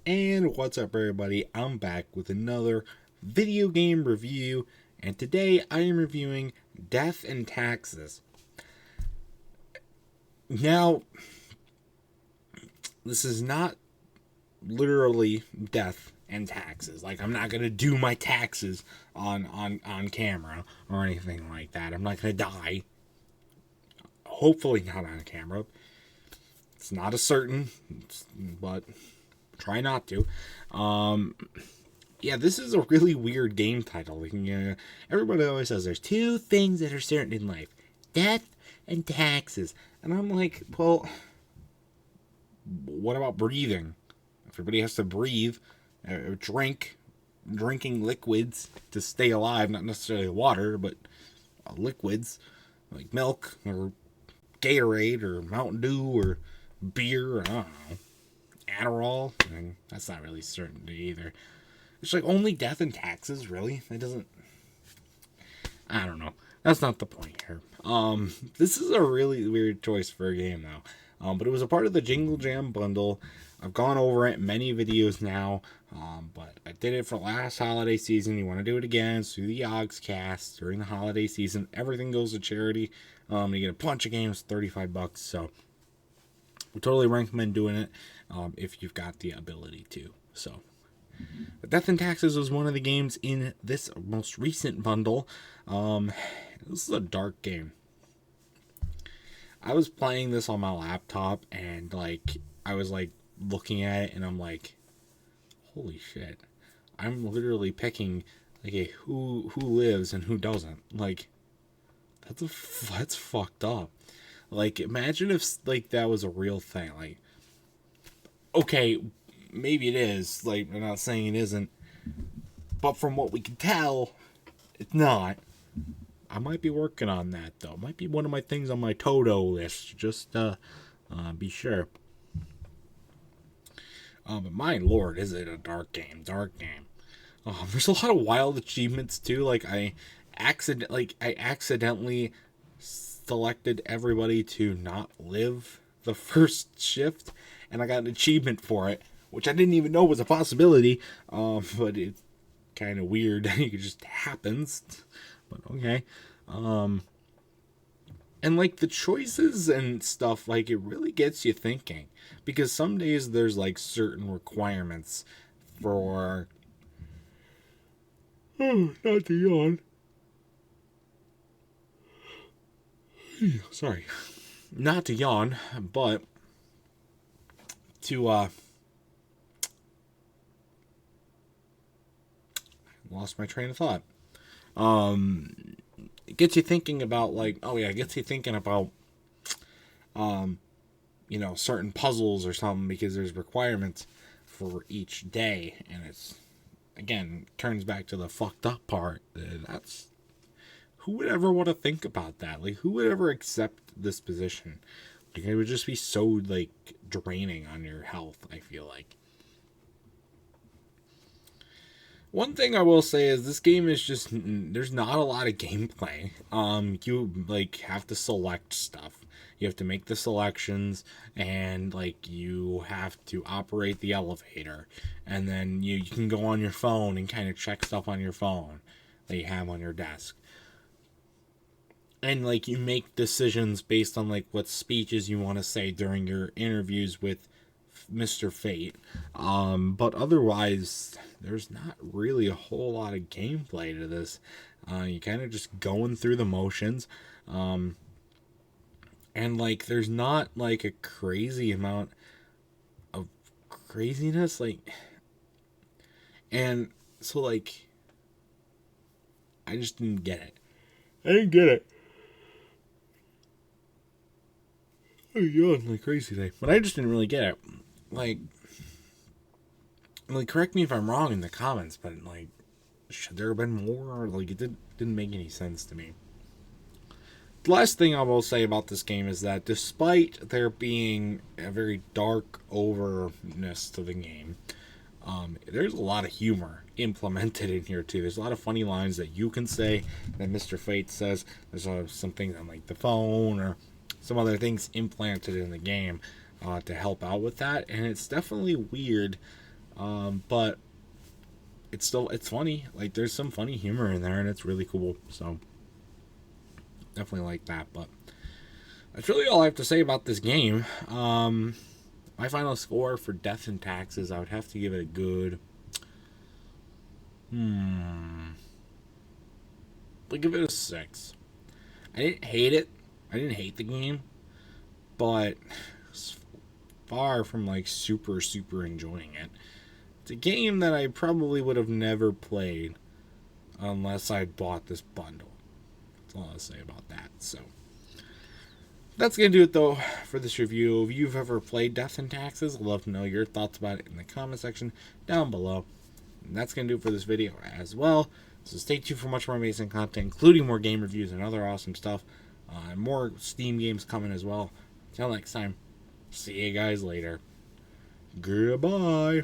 And what's up, everybody? I'm back with another video game review, and today I am reviewing Death and Taxes. Now, this is not literally death and taxes. Like, I'm not gonna do my taxes on camera or anything like that. I'm not gonna die. Hopefully not on camera. It's not a certain, but try not to. Yeah, this is a really weird game title. Like, everybody always says there's two things that are certain in life: death and taxes. And I'm like, well, what about breathing? Everybody has to breathe, drinking liquids to stay alive, not necessarily water, but liquids like milk or Gatorade or Mountain Dew or beer, or I don't know, Adderall. I mean, that's not really certainty either. It's like only death and taxes, really? That doesn't. I don't know. That's not the point here. This is a really weird choice for a game, though. But it was a part of the Jingle Jam bundle. I've gone over it in many videos now, but I did it for last holiday season. You want to do it again? It's through the Yogscast during the holiday season. Everything goes to charity. You get a bunch of games, $35. So we totally recommend doing it if you've got the ability to. So, Death and Taxes was one of the games in this most recent bundle. This is a dark game. I was playing this on my laptop, and I was looking at it, and I'm like, holy shit! I'm literally picking a who lives and who doesn't. Like, that's fucked up. Like, imagine if that was a real thing. Like, okay, maybe it is. Like, I'm not saying it isn't, but from what we can tell, it's not. I might be working on that, though. It might be one of my things on my Toto list. Just be sure. But my lord, is it a dark game? Dark game. There's a lot of wild achievements too. Like, I accidentally selected everybody to not live the first shift, and I got an achievement for it, which I didn't even know was a possibility. But it's kind of weird. It just happens. But okay. And the choices and stuff, it really gets you thinking, because some days there's certain requirements for not to yawn. Sorry. Not to yawn, but to lost my train of thought. It gets you thinking about it gets you thinking about certain puzzles or something, because there's requirements for each day, and it's, again, turns back to the fucked up part. That's, who would ever want to think about that? Who would ever accept this position? It would just be so draining on your health, I feel like. One thing I will say is this game is just, there's not a lot of gameplay. You have to select stuff. You have to make the selections, and you have to operate the elevator, and then you can go on your phone and kind of check stuff on your phone that you have on your desk. And you make decisions based on what speeches you want to say during your interviews with Mr. Fate. But otherwise, there's not really a whole lot of gameplay to this. You kind of just going through the motions. And there's not a crazy amount of craziness. And so I just didn't get it. I didn't get it. I yawned like crazy today, but I just didn't really get it. Correct me if I'm wrong in the comments, but should there have been more? It didn't make any sense to me. The last thing I will say about this game is that despite there being a very dark overness to the game, there's a lot of humor implemented in here too. There's a lot of funny lines that you can say, that Mr. Fate says. There's some things on the phone, or some other things implanted in the game to help out with that. And it's definitely weird But it's funny. Like, there's some funny humor in there, and it's really cool. So definitely like that. But that's really all I have to say about this game. My final score for Death and Taxes, I would have to give it a good. I'll give it a 6. I didn't hate it. I didn't hate the game, but it's far from like super enjoying it. It's a game that I probably would have never played unless I bought this bundle. That's all I'll say about that. So that's going to do it, though, for this review. If you've ever played Death and Taxes, I'd love to know your thoughts about it in the comment section down below. And that's going to do it for this video as well. So stay tuned for much more amazing content, including more game reviews and other awesome stuff. And more Steam games coming as well. Until next time, see you guys later. Goodbye.